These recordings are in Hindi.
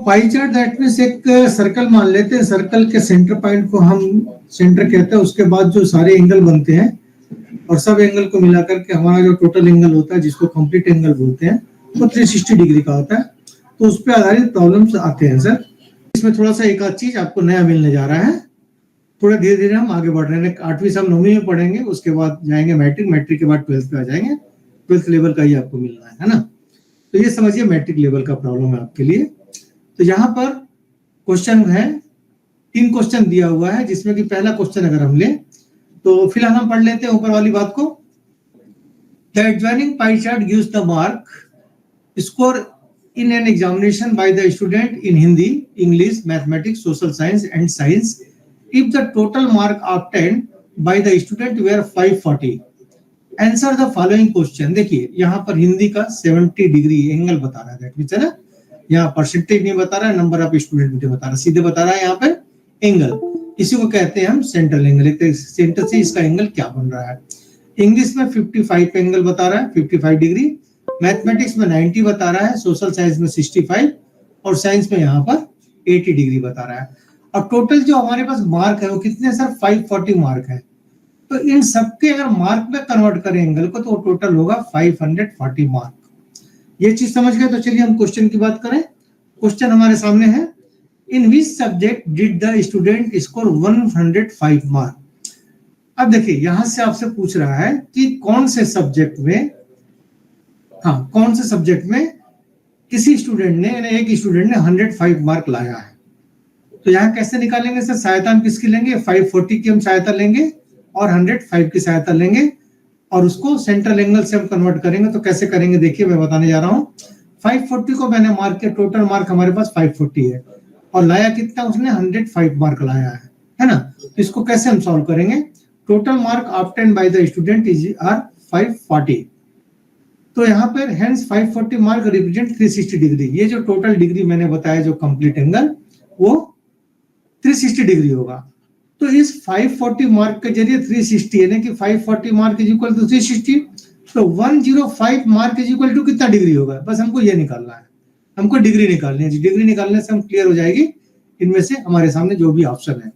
पाई चार्ट दैट मींस एक सर्कल मान लेते हैं, सर्कल के सेंटर पॉइंट को हम सेंटर कहते हैं, उसके बाद जो सारे एंगल बनते हैं और सब एंगल को मिलाकर के हमारा जो टोटल एंगल होता है जिसको कंप्लीट एंगल बोलते हैं वो 360 डिग्री का होता है। तो उस पर आधारित प्रॉब्लम्स आते हैं सर। इसमें थोड़ा सा एक आध चीज आपको नया मिलने जा रहा है, थोड़ा धीरे धीरे हम आगे बढ़ रहे हैं। 8वीं से हम 9वीं में पढ़ेंगे, उसके बाद जाएंगे मैट्रिक, मैट्रिक के बाद 12th पे आ जाएंगे, 12th लेवल का ही आपको मिलना है ना। तो ये समझिए मैट्रिक लेवल का प्रॉब्लम है आपके लिए। तो यहाँ पर क्वेश्चन है, 3 क्वेश्चन दिया हुआ है, जिसमें कि पहला क्वेश्चन अगर हम लें तो फिलहाल हम पढ़ लेते हैं ऊपर वाली बात को। The adjoining pie chart gives the mark score in an examination by the student in Hindi, English, Mathematics, Social Science and Science if the total mark obtained by the student were 540. Answer the following question। देखिए यहाँ पर हिंदी का 70 डिग्री एंगल बता रहा है, दैट मींस है ना, यहाँ परसेंटेज नहीं बता रहा है, नंबर ऑफ स्टूडेंट मुझे बता रहा है, सीधे बता रहा है यहाँ पर एंगल। इसी को कहते हैं हम सेंट्रल एंगल। एक सेंटर से इसका एंगल क्या बन रहा है। इंग्लिश में 55 का एंगल बता रहा है, 55 डिग्री। मैथमेटिक्स में 90 बता रहा है, सोशल साइंस में 65 और साइंस में यहाँ पर 80 डिग्री बता रहा है। और टोटल जो हमारे पास मार्क है वो कितने सर, 540 मार्क है। तो इन सबके अगर मार्क में कन्वर्ट करें एंगल को तो टोटल होगा 540 मार्क। ये चीज समझ गए। तो चलिए हम क्वेश्चन की बात करें। क्वेश्चन हमारे सामने है, in which subject did the student score 105 mark. अब देखिए यहां से आपसे पूछ रहा है कि कौन से सब्जेक्ट में, हाँ कौन से सब्जेक्ट में किसी स्टूडेंट ने, एक स्टूडेंट ने 105 मार्क लाया है। तो यहाँ कैसे निकालेंगे सर, सहायता हम किसकी लेंगे, 540 की हम सहायता लेंगे और 105 की सहायता लेंगे और उसको सेंट्रल एंगल से हम कन्वर्ट करेंगे। तो कैसे करेंगे देखिए मैं बताने जा रहा हूँ। 540 को मैंने मार्क किया, टोटल मार्क हमारे पास 540 है और लाया कितना उसने, 105 मार्क लाया है ना। तो इसको कैसे हम सॉल्व करेंगे, total mark obtained by the student is are 540। तो यहाँ पर हेंस 540 मार्क रिप्रेजेंट 360 डिग्री। ये जो टोटल डिग्री मैंने बताया जो कंप्लीट एंगल वो 360 डिग्री होगा। तो इस 540 मार्क के जरिए 360 यानी कि 540 मार्क इज इक्वल टू 360, तो 105 मार्क इज इक्वल टू कितना डिग्री होगा। बस हमको ये निकालना है, हमको डिग्री निकालनी है। डिग्री निकालने से हम क्लियर हो जाएगी इनमें से हमारे सामने जो भी ऑप्शन है।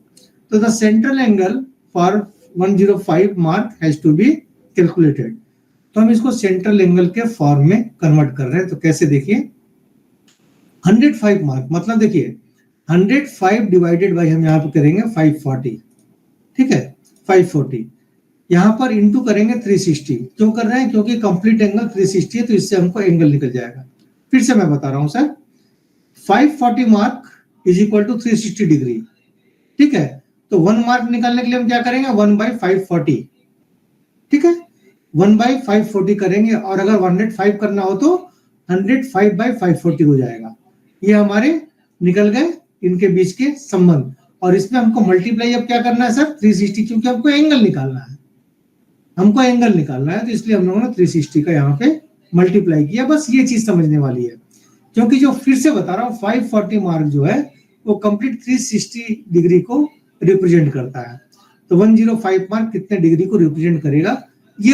तो the central angle for 105 mark has to be calculated. तो हम इसको सेंट्रल एंगल के फॉर्म में कन्वर्ट कर रहे हैं। तो कैसे देखिए, 105 मार्क मतलब देखिए 105 डिवाइडेड बाय हम यहाँ पे करेंगे 540, ठीक है 540, यहाँ पर इंटू करेंगे 360। क्यों कर रहे हैं, क्योंकि कंप्लीट एंगल 360 है तो इससे हमको एंगल निकल जाएगा। फिर से मैं बता रहा हूं sir, 540 mark is equal to 360 degree, ठीक है। तो 1 मार्क निकालने के लिए हम क्या करेंगे, 1/540, ठीक है 1/540 करेंगे। और अगर 105 करना हो तो 105/540 हो जाएगा। ये हमारे निकल गए इनके बीच के संबंध। और इसमें हमको मल्टीप्लाई अब क्या करना है सर, 360, क्योंकि हमको एंगल निकालना है, हमको एंगल निकालना है। तो इसलिए हम लोगों ने 360 का यहाँ पे मल्टीप्लाई किया। बस ये चीज समझने वाली है, क्योंकि जो फिर से बता रहा हूँ 540 मार्क जो है वो कंप्लीट 360 डिग्री को रिप्रेजेंट करता है। तो 105 मार्क कितने डिग्री को रिप्रेजेंट करेगा, ये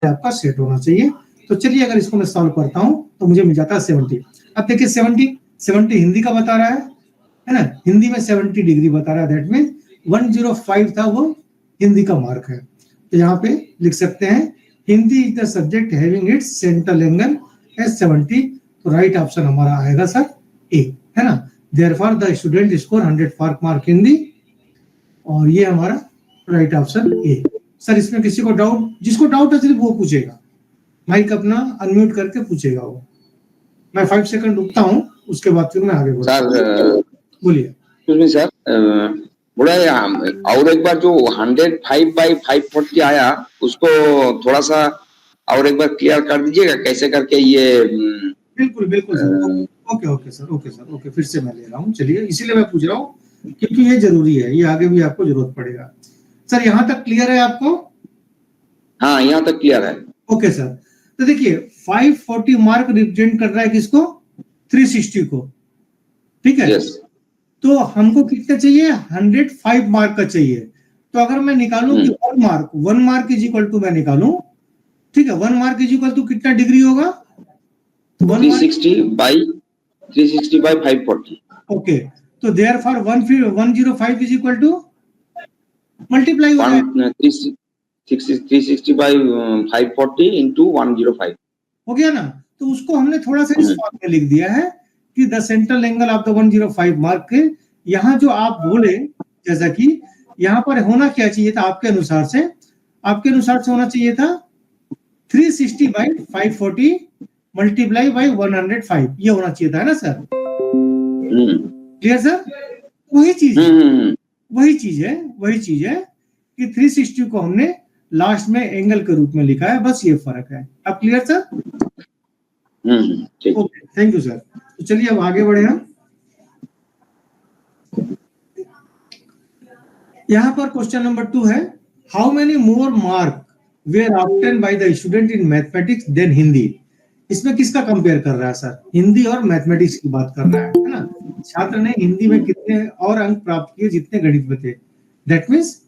आपका सेट होना चाहिए। तो चलिए अगर इसको मैं सॉल्व करता हूं तो मुझे मिल जाता है 70। अब देखिए 70 हिंदी का बता रहा है ना, हिंदी में 70 डिग्री बता रहा है, दैट मींस 105 था वो हिंदी का मार्क है। तो यहाँ पे लिख सकते हैं Hindi is the subject having its central angle as 70। तो राइट ऑप्शन हमारा आएगा सर ए, है ना। Therefore the student score 100 mark Hindi, और ये हमारा राइट ऑप्शन ए। सर इसमें किसी को डाउट, जिसको डाउट है सिर्फ वो पूछेगा, माइक अपना अनम्यूट करके पूछेगा वो। मैं 5 सेकंड रुकता हूँ, उसके बाद फिर मैं आगे बढ़ूंगा। सर बोलिए सर, बोला और एक बार जो 105/540 आया उसको थोड़ा सा और एक बार क्लियर कर दीजिएगा कैसे करके ये। बिल्कुल बिल्कुल सर, ओके सर, ओके फिर से मैं ले रहा हूँ। चलिए इसीलिए मैं पूछ रहा हूँ क्योंकि ये जरूरी है, ये आगे भी आपको जरूरत पड़ेगा। सर यहाँ तक क्लियर है आपको? हाँ यहाँ तक क्लियर है। ओके सर, तो देखिए 540 मार्क रिप्रेजेंट कर रहा है किसको, 360 को, ठीक है। yes. तो हमको कितना चाहिए, 105 मार्क का चाहिए। तो अगर मैं निकालूं कि 1 मार्क इज इक्वल टू, मैं निकालूं, ठीक है 1 मार्क इज इक्वल टू कितना डिग्री होगा, 360 बाई 360 by 540. ओके, तो therefore 105 is equal to multiply हो जाएगा, 360 by 540 into 105. हो गया ना। तो उसको हमने थोड़ा सा इस फॉर्म में लिख दिया है कि the central angle of the 105 mark के, यहाँ जो आप बोले, जैसा कि यहाँ पर होना क्या चाहिए था आपके अनुसार से होना चाहिए था 360 by 540 मल्टीप्लाई बाई 105, ये होना चाहिए था, है ना सर? Clear sir? वही चीज है कि 360 को हमने लास्ट में एंगल के रूप में लिखा है, बस ये फर्क है। अब clear sir? Okay, thank you sir. तो चलिए अब आगे बढ़े हम। यहाँ पर क्वेश्चन नंबर 2 है, how many more mark were obtain by the student in mathematics than Hindi. इसमें किसका कंपेयर कर रहा है सर? हिंदी और मैथमेटिक्स की बात कर रहा है ना। छात्र ने हिंदी में कितने और अंक प्राप्त किए जितने गणित में थे, that means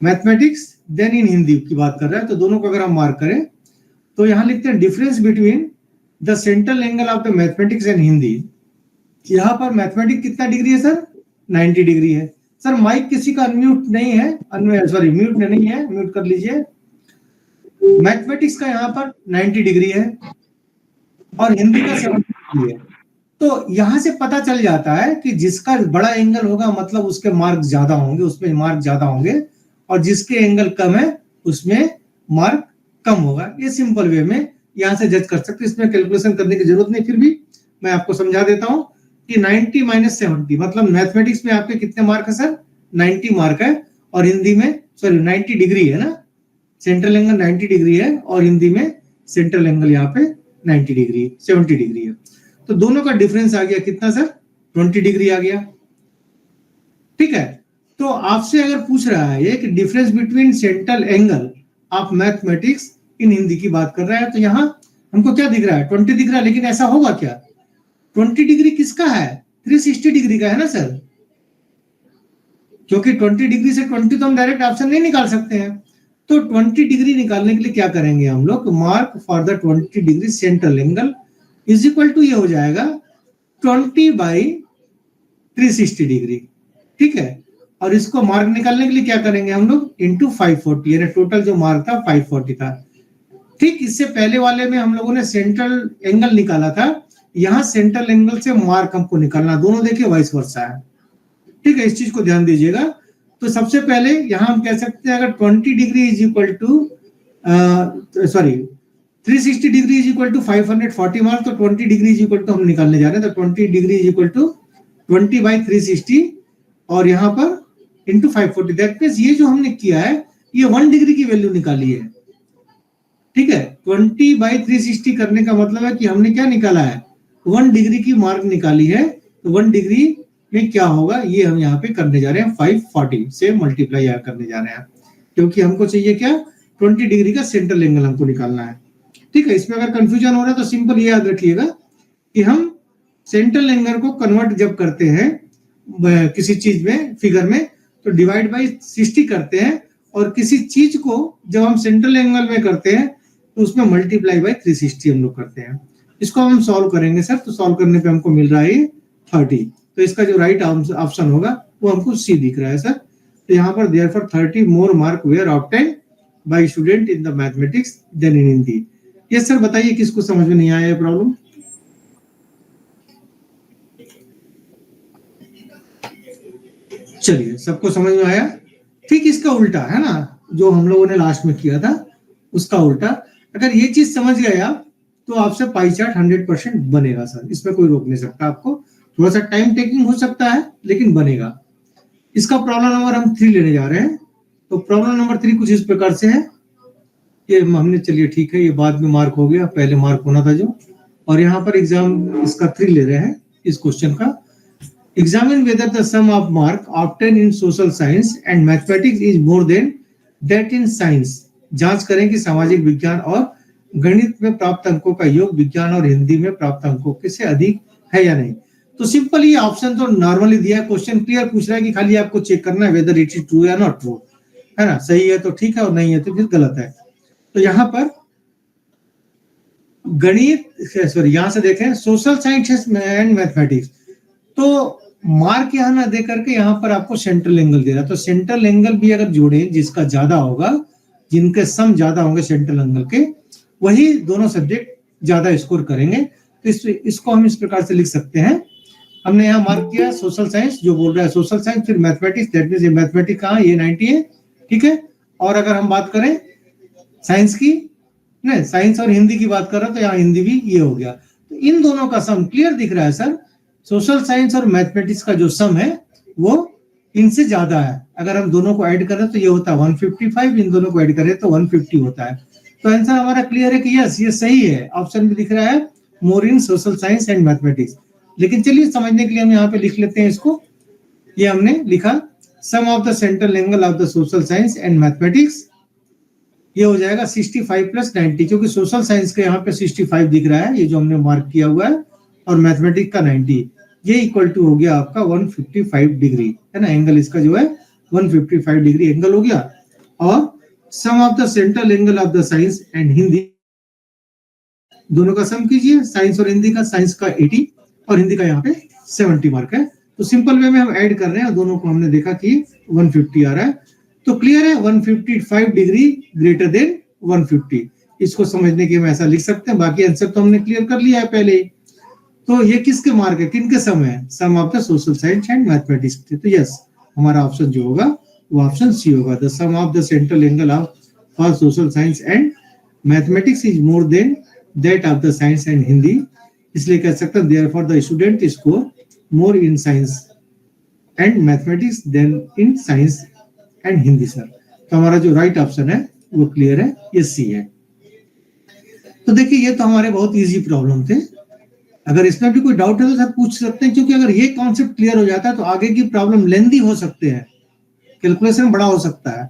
mathematics than in Hindi की बात कर रहा है। तो दोनों को अगर हम मार्क करें तो यहाँ लिखते हैं difference between the central angle of the mathematics and Hindi. यहाँ पर मैथमेटिक्स कितना डिग्री है सर? 90 डिग्री है। सर माइक किसी का अनम्यूट नहीं है, सॉरी म्यूट नहीं है, म्यूट कर लीजिए। मैथमेटिक्स का यहाँ पर 90 डिग्री है और हिंदी का 70 डिग्री है। तो यहाँ से पता चल जाता है कि जिसका बड़ा एंगल होगा मतलब उसके मार्क ज्यादा होंगे, उसमें मार्क ज्यादा होंगे, और जिसके एंगल कम है उसमें मार्क कम होगा। ये सिंपल वे में यहाँ से जज कर सकते हैं, इसमें कैलकुलेशन करने की जरूरत नहीं। फिर भी मैं आपको समझा देता हूँ कि 90 माइनस 70 मतलब मैथमेटिक्स में आपके कितने मार्क है सर? 90 मार्क है, और हिंदी में 90 डिग्री है ना, सेंट्रल एंगल 90 डिग्री है, और हिंदी में सेंट्रल एंगल यहाँ पे 90 डिग्री 70 डिग्री है। तो दोनों का डिफरेंस आ गया कितना सर? 20 डिग्री आ गया। ठीक है, तो आपसे अगर पूछ रहा है ये कि difference between central angle of mathematics इन हिंदी की बात कर रहा है, तो यहाँ हमको क्या दिख रहा है? 20 दिख रहा है। लेकिन ऐसा होगा क्या? 20 डिग्री किसका है? 360 डिग्री का है ना सर, क्योंकि 20 डिग्री से 20 तो हम डायरेक्ट ऑप्शन नहीं निकाल सकते हैं। तो 20 डिग्री निकालने के लिए क्या करेंगे हम लोग? Mark for the 20 degree central angle is equal to ये हो जाएगा 20 बाई 360 डिग्री। ठीक है, और इसको मार्क निकालने के लिए क्या करेंगे हम लोग? इंटू 540, यानी टोटल जो मार्क था 540 था। ठीक, इससे पहले वाले में हम लोगों ने सेंट्रल एंगल निकाला था, यहाँ सेंट्रल एंगल से मार्क हमको निकालना, दोनों देखिए वाइस वर्सा है। ठीक है, इस चीज को ध्यान दीजिएगा। तो सबसे पहले यहाँ हम कह सकते हैं अगर 20 degree is equal to 360 degree is equal to 540 mark, तो 20 डिग्री इज इक्वल टू हम निकालने जा रहे हैं। तो 20 degree is equal to 20 by 360 और यहाँ पर इंटू 540। दैट मींस ये जो हमने किया है ये 1 डिग्री की वैल्यू निकाली है। ठीक है, 20 बाई 360 करने का मतलब है कि हमने क्या निकाला है? 1 डिग्री की मार्क निकाली है। तो 1 डिग्री में क्या होगा ये हम यहाँ पे करने जा रहे हैं, 540 से मल्टीप्लाई करने जा रहे हैं, क्योंकि हमको चाहिए क्या? 20 डिग्री का सेंट्रल एंगल हमको निकालना है। ठीक है, इसमें अगर कंफ्यूजन हो रहा है तो सिंपल ये याद रखिएगा कि हम सेंट्रल एंगल को कन्वर्ट जब करते हैं किसी चीज में, फिगर में, तो डिवाइड बाई 60 करते हैं, और किसी चीज को जब हम सेंट्रल एंगल में करते हैं तो उसमें मल्टीप्लाई बाई 360 हम लोग करते हैं। इसको हम सॉल्व करेंगे सर, तो सॉल्व करने पे हमको मिल रहा है 30। तो इसका जो राइट ऑप्शन होगा वो हमको सी दिख रहा है सर। तो यहाँ पर therefore 30 more mark were obtain by student in the mathematics than in Hindi. Yes sir, बताइए किसको समझ में नहीं आया ये प्रॉब्लम? चलिए, सबको समझ में आया। ठीक, इसका उल्टा है ना, जो हम लोगों ने लास्ट में किया था उसका उल्टा। अगर ये चीज समझ गया तो आपसे पाई चार्ट 100% बनेगा सर, इसमें कोई रोक नहीं सकता आपको। थोड़ा सा टाइम टेकिंग हो सकता है लेकिन बनेगा। इसका प्रॉब्लम नंबर हम 3 लेने जा रहे हैं। तो प्रॉब्लम नंबर 3 कुछ इस प्रकार से है। ये हमने, चलिए ठीक है, ये बाद में मार्क हो गया, पहले मार्क होना था जो। और यहाँ पर एग्जाम इसका 3 ले रहे हैं इस क्वेश्चन का। Examine whether the sum of mark obtained in social science and mathematics is more than that in science। जांच करें कि सामाजिक विज्ञान और गणित में प्राप्त अंकों का योग विज्ञान और हिंदी में प्राप्त अंकों के से अधिक है या नहीं। तो सिंपल ये ऑप्शन तो नॉर्मली दिया है, क्वेश्चन क्लियर पूछ रहा है कि खाली आपको चेक करना है वेदर इट इज ट्रू या नॉट ट्रू, है ना। सही है तो ठीक है और नहीं है तो फिर गलत है। तो यहाँ पर गणित, सॉरी यहाँ से देखें सोशल साइंस एंड मैथमेटिक्स, तो मार्क यहाँ ना दे करके यहाँ पर आपको सेंट्रल एंगल दे रहा है, तो सेंट्रल एंगल भी अगर जोड़े जिसका ज्यादा होगा, जिनके सम ज्यादा होंगे सेंट्रल एंगल के, वही दोनों सब्जेक्ट ज्यादा स्कोर करेंगे। तो इसको हम इस प्रकार से लिख सकते हैं। हमने यहाँ मार्क किया सोशल साइंस, जो बोल रहा है सोशल साइंस, फिर मैथमेटिक्स, दैट मींस ये मैथमेटिक्स कहाँ, ये 90 है, ठीक है। और अगर हम बात करें साइंस की, नहीं साइंस और हिंदी की बात कर रहे हैं, तो यहाँ हिंदी भी ये हो गया। तो इन दोनों का सम क्लियर दिख रहा है सर, सोशल साइंस और मैथमेटिक्स का जो सम है वो इनसे ज्यादा है। अगर हम दोनों को ऐड करें तो ये होता है 155, इन दोनों को ऐड करें तो 150 होता है। तो आंसर हमारा क्लियर है कि यस ये सही है, ऑप्शन भी दिख रहा है मोर इन सोशल साइंस एंड मैथमेटिक्स। लेकिन चलिए समझने के लिए हम यहाँ पे लिख लेते हैं इसको। ये हमने लिखा sum of the central angle of the social science and mathematics, ये हो जाएगा 65 प्लस 90, क्योंकि सोशल साइंस के यहाँ पे 65 दिख रहा है, ये जो हमने मार्क किया हुआ है, और मैथमेटिक्स का 90, ये इक्वल टू हो गया आपका 155 डिग्री, है ना। एंगल इसका जो है 155 डिग्री एंगल हो गया। और sum of the central angle of the science and Hindi, दोनों का सम कीजिए, साइंस और हिंदी का। साइंस का 80 और हिंदी का यहाँ पे 70 मार्क है। तो सिंपल वे में हम ऐड कर रहे हैं, दोनों को हमने देखा कि 150 आ रहा है। तो क्लियर है 155 डिग्री ग्रेटर देन 150, इसको समझने के हम ऐसा लिख सकते हैं। बाकी आंसर तो हमने क्लियर कर लिया है पहले ही। तो ये किसके मार्क है, किनके सम है, sum of the social science and mathematics. तो यस हमारा ऑप्शन जो होगा वो ऑप्शन सी होगा, the sum of the central angle of for social science and mathematics is more than that of the science and Hindi. इसलिए कह सकते हैं therefore the student score more in science and mathematics than in science and Hindi sir. तो हमारा जो राइट ऑप्शन है वो क्लियर है, ये सी है। तो देखिए ये तो हमारे बहुत इजी प्रॉब्लम थे। अगर इसमें भी कोई डाउट है तो सर पूछ सकते हैं, क्योंकि अगर ये कॉन्सेप्ट क्लियर हो जाता है तो आगे की प्रॉब्लम लेंदी हो सकते हैं, कैलकुलेशन बड़ा हो सकता है,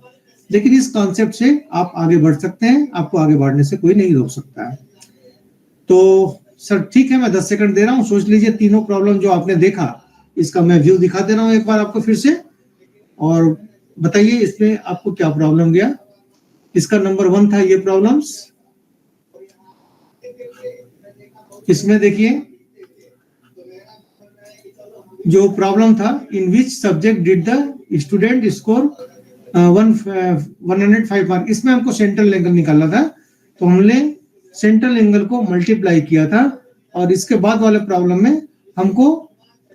लेकिन इस कॉन्सेप्ट से आप आगे बढ़ सकते हैं, आपको आगे बढ़ने से कोई नहीं रोक सकता है। तो सर ठीक है, मैं 10 सेकंड दे रहा हूँ, सोच लीजिए तीनों प्रॉब्लम जो आपने देखा इसका मैं व्यू दिखा दे रहा हूँ एक बार आपको फिर से, और बताइए इसमें आपको क्या प्रॉब्लम गया। इसका नंबर 1 था ये प्रॉब्लम्स। इसमें देखिए जो प्रॉब्लम था, in which subject did the student score 105 mark, इसमें हमको सेंट्रल एंगल निकालना था, तो हमने सेंट्रल एंगल को मल्टीप्लाई किया था, और इसके बाद वाले प्रॉब्लम में हमको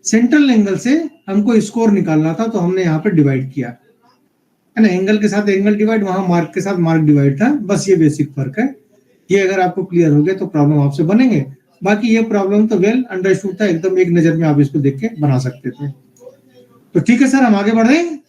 सेंट्रल एंगल से हमको स्कोर निकालना था, तो हमने यहाँ पर डिवाइड किया, है ना। एंगल के साथ एंगल डिवाइड, वहां मार्क के साथ मार्क डिवाइड था, बस ये बेसिक फर्क है। ये अगर आपको क्लियर हो गया तो प्रॉब्लम आपसे बनेंगे। बाकी ये प्रॉब्लम तो वेल अंडरस्टूड था, एकदम एक नजर में आप इसको देख के बना सकते थे। तो ठीक है सर, हम आगे बढ़ रहे हैं।